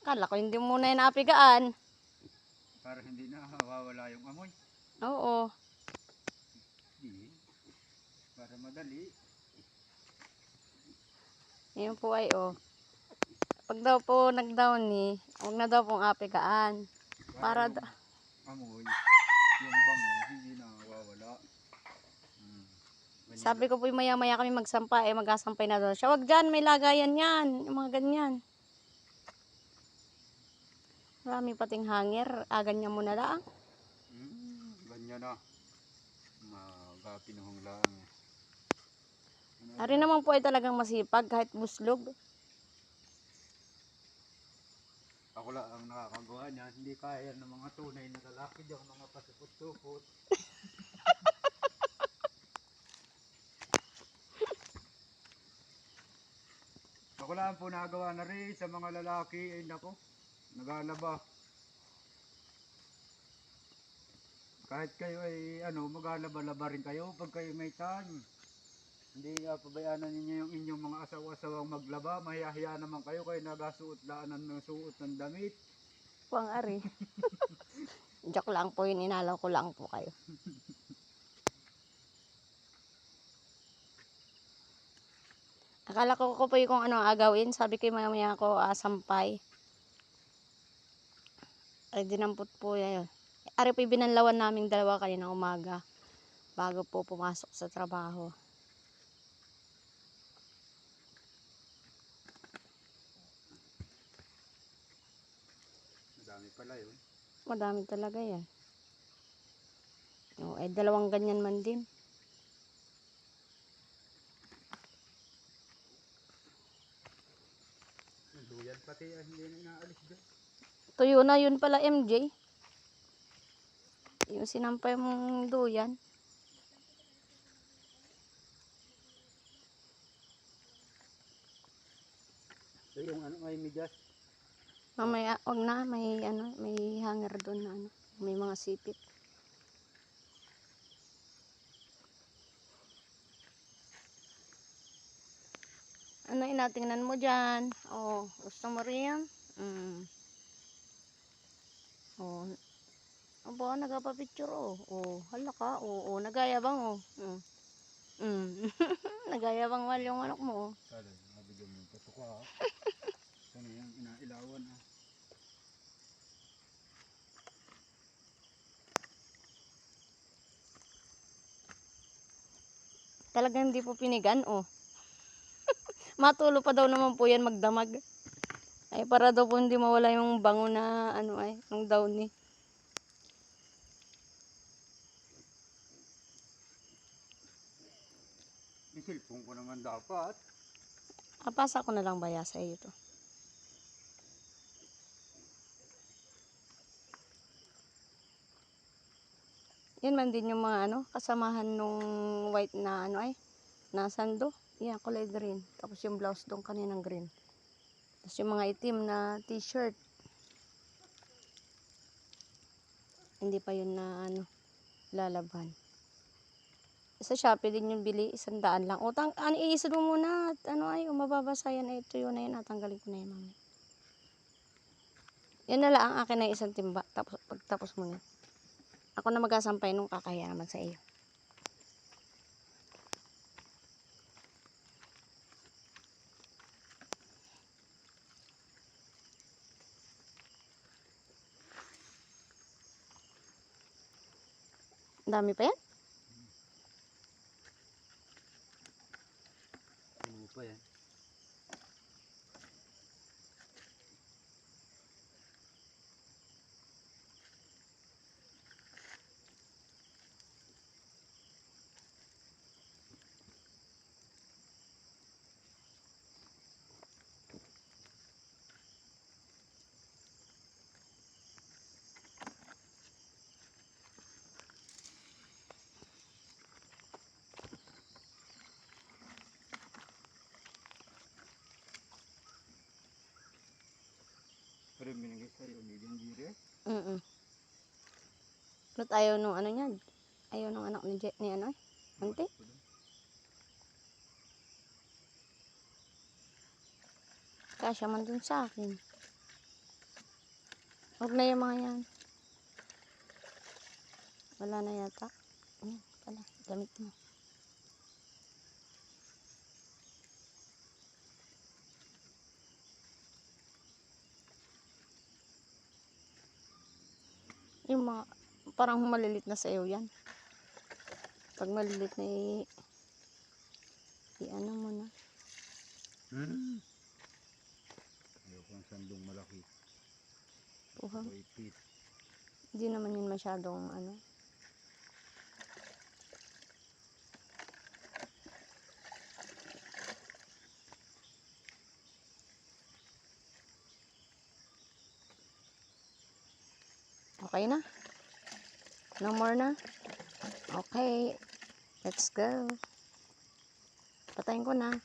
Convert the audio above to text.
Kala ko hindi mo na inapigaan. Para hindi na mawawala yung amoy. Oo. Di. Para madali. Yun po ay Pag daw po nag-downy, huwag na daw pong apigaan. Para yung amoy, yung bango, hindi na mawawala. sabi ko po maya-maya kami magsampa, mag-asampay na doon siya. Huwag dyan, may lagayan yan. Yung mga ganyan. Marami pating hanger. Ganyan mo na lang. Ganyan na. Magapinuhong lang. Ari naman po ay talagang masipag kahit buslog. Ako lang ang nakakagawa niya. Hindi kaya ng mga tunay na lalaki diyan, mga pasupot-supot. Ako lang po nagawa na rin sa mga lalaki. Ay nako, nagalaba. Kahit kayo ay magalaba-laba rin kayo pag kayo may time. Hindi pabayaanan ninyo yung inyong mga asawa-asawang maglaba. Mahiyahiya naman kayo nagasuot-laan ng suot ng damit. Puang ari. Joke lang po yun, inalaw ko lang po kayo. Akala ko po yung kung ano agawin. Sabi ko mamaya ako sampay. Ay dinampot po yan. Ari po binanlawan naming dalawa kanina umaga. Bago po pumasok sa trabaho. Madami pala yun. Madami talaga yan. Ay dalawang ganyan man din. Duyan pati hindi na inaalis dyan. Tuyo na yun pala MJ. Yung sinampay mong duyan. So yung ay migas. Mamaya, wag na, may hanger doon na may mga sipit. Ano inatingnan mo dyan? Gusto mo rin? Aba, nagpapicture hala ka, nagayabang nagayabang mal yung anak mo Tala, nabigyan mo yung patuka ha. Sana yung inailawan ha. Talagang hindi po pinigan Matulo pa daw naman po yan magdamag. Ay para daw po hindi mawala yung bango na ng downy. Isilpong ko naman dapat. Pasa ko na lang baya sa iyo to. Yan man din yung mga kasamahan nung white na na sando. Yan, kulay green. Tapos yung blouse doon kaninang green. Tapos yung mga itim na t-shirt. Hindi pa yun na lalaban. Sa Shopee din yung bili, 100 lang. Iisod mo muna at mababasa yan. Ito yun na yun. Natanggalin ko na yun mamaya. Yan na lang ang akin na isang timba. Pagtapos mo na. Ako na magsasampay nung kakahiya naman sa iyo. Dami pa yan? Ano pa yan? Pero binigay sa'yo, medium gire. Ba't ayaw nung niya? Ayaw nung anak ni Ante? Kasya man dun sa akin. Huwag na yung mga yan. Wala na yata. Pala, gamit mo. Yung mga, parang malilit na sayo yan. Pag malilit na i-ano mo na. Ayoko ang sandong malaki. Puha. O ipit. Hindi naman yun masyadong ano. Okay na? No more na? Okay. Let's go. Patayin ko na.